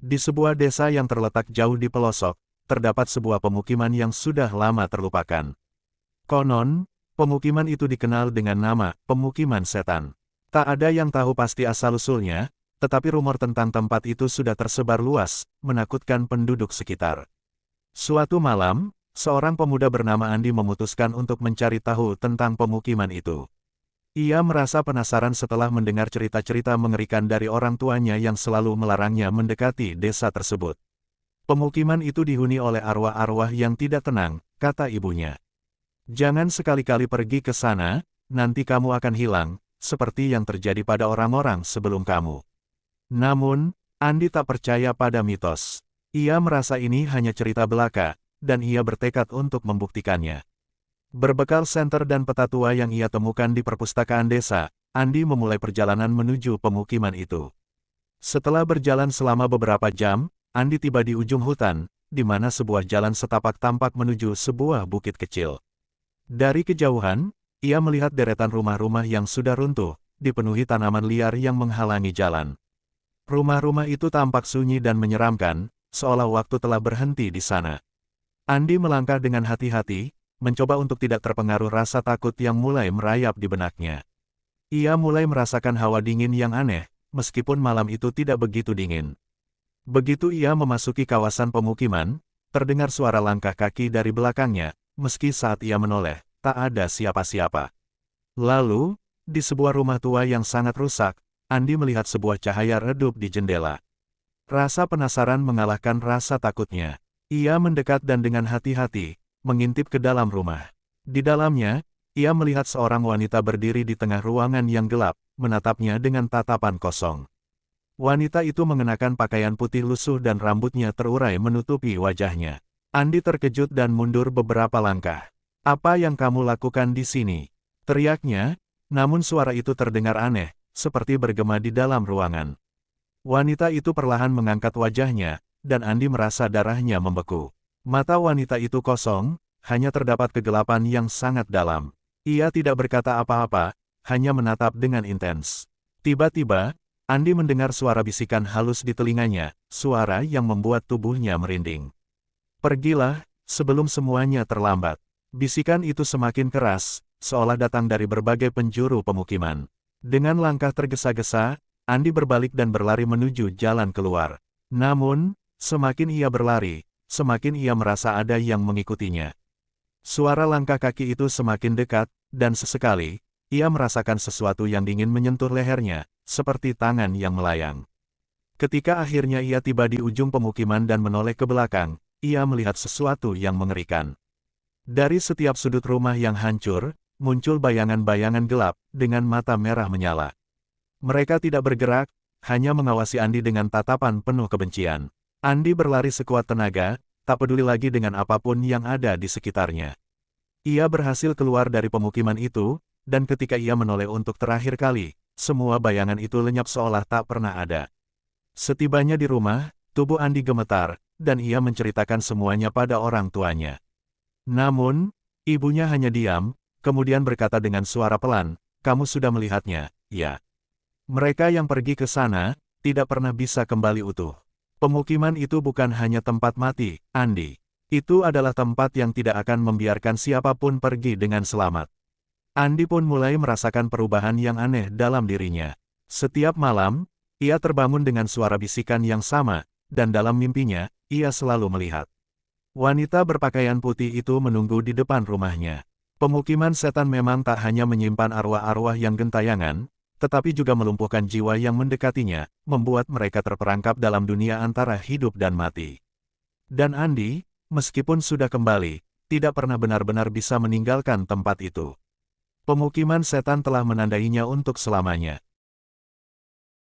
Di sebuah desa yang terletak jauh di pelosok, terdapat sebuah pemukiman yang sudah lama terlupakan. Konon, pemukiman itu dikenal dengan nama Pemukiman Setan. Tak ada yang tahu pasti asal-usulnya, tetapi rumor tentang tempat itu sudah tersebar luas, menakutkan penduduk sekitar. Suatu malam, seorang pemuda bernama Andi memutuskan untuk mencari tahu tentang pemukiman itu. Ia merasa penasaran setelah mendengar cerita-cerita mengerikan dari orang tuanya yang selalu melarangnya mendekati desa tersebut. Pemukiman itu dihuni oleh arwah-arwah yang tidak tenang, kata ibunya. Jangan sekali-kali pergi ke sana, nanti kamu akan hilang, seperti yang terjadi pada orang-orang sebelum kamu. Namun, Andi tak percaya pada mitos. Ia merasa ini hanya cerita belaka, dan ia bertekad untuk membuktikannya. Berbekal senter dan peta tua yang ia temukan di perpustakaan desa, Andi memulai perjalanan menuju pemukiman itu. Setelah berjalan selama beberapa jam, Andi tiba di ujung hutan, di mana sebuah jalan setapak tampak menuju sebuah bukit kecil. Dari kejauhan, ia melihat deretan rumah-rumah yang sudah runtuh, dipenuhi tanaman liar yang menghalangi jalan. Rumah-rumah itu tampak sunyi dan menyeramkan, seolah waktu telah berhenti di sana. Andi melangkah dengan hati-hati, mencoba untuk tidak terpengaruh rasa takut yang mulai merayap di benaknya. Ia mulai merasakan hawa dingin yang aneh, meskipun malam itu tidak begitu dingin. Begitu ia memasuki kawasan pemukiman, terdengar suara langkah kaki dari belakangnya, meski saat ia menoleh, tak ada siapa-siapa. Lalu, di sebuah rumah tua yang sangat rusak, Andi melihat sebuah cahaya redup di jendela. Rasa penasaran mengalahkan rasa takutnya. Ia mendekat dan dengan hati-hati, mengintip ke dalam rumah. Di dalamnya, ia melihat seorang wanita berdiri di tengah ruangan yang gelap, menatapnya dengan tatapan kosong. Wanita itu mengenakan pakaian putih lusuh dan rambutnya terurai menutupi wajahnya. Andi terkejut dan mundur beberapa langkah. "Apa yang kamu lakukan di sini?" teriaknya, namun suara itu terdengar aneh, seperti bergema di dalam ruangan. Wanita itu perlahan mengangkat wajahnya, dan Andi merasa darahnya membeku. Mata wanita itu kosong, hanya terdapat kegelapan yang sangat dalam. Ia tidak berkata apa-apa, hanya menatap dengan intens. Tiba-tiba, Andi mendengar suara bisikan halus di telinganya, suara yang membuat tubuhnya merinding. "Pergilah, sebelum semuanya terlambat." Bisikan itu semakin keras, seolah datang dari berbagai penjuru pemukiman. Dengan langkah tergesa-gesa, Andi berbalik dan berlari menuju jalan keluar. Namun, semakin ia berlari, semakin ia merasa ada yang mengikutinya. Suara langkah kaki itu semakin dekat, dan sesekali, ia merasakan sesuatu yang dingin menyentuh lehernya, seperti tangan yang melayang. Ketika akhirnya ia tiba di ujung pemukiman dan menoleh ke belakang, ia melihat sesuatu yang mengerikan. Dari setiap sudut rumah yang hancur, muncul bayangan-bayangan gelap, dengan mata merah menyala. Mereka tidak bergerak, hanya mengawasi Andi dengan tatapan penuh kebencian. Andi berlari sekuat tenaga, tak peduli lagi dengan apapun yang ada di sekitarnya. Ia berhasil keluar dari pemukiman itu, dan ketika ia menoleh untuk terakhir kali, semua bayangan itu lenyap seolah tak pernah ada. Setibanya di rumah, tubuh Andi gemetar, dan ia menceritakan semuanya pada orang tuanya. Namun, ibunya hanya diam, kemudian berkata dengan suara pelan, "Kamu sudah melihatnya, ya?" Mereka yang pergi ke sana, tidak pernah bisa kembali utuh. Pemukiman itu bukan hanya tempat mati, Andi. Itu adalah tempat yang tidak akan membiarkan siapapun pergi dengan selamat. Andi pun mulai merasakan perubahan yang aneh dalam dirinya. Setiap malam, ia terbangun dengan suara bisikan yang sama, dan dalam mimpinya, ia selalu melihat wanita berpakaian putih itu menunggu di depan rumahnya. Pemukiman setan memang tak hanya menyimpan arwah-arwah yang gentayangan, tetapi juga melumpuhkan jiwa yang mendekatinya, membuat mereka terperangkap dalam dunia antara hidup dan mati. Dan Andi, meskipun sudah kembali, tidak pernah benar-benar bisa meninggalkan tempat itu. Pemukiman setan telah menandainya untuk selamanya.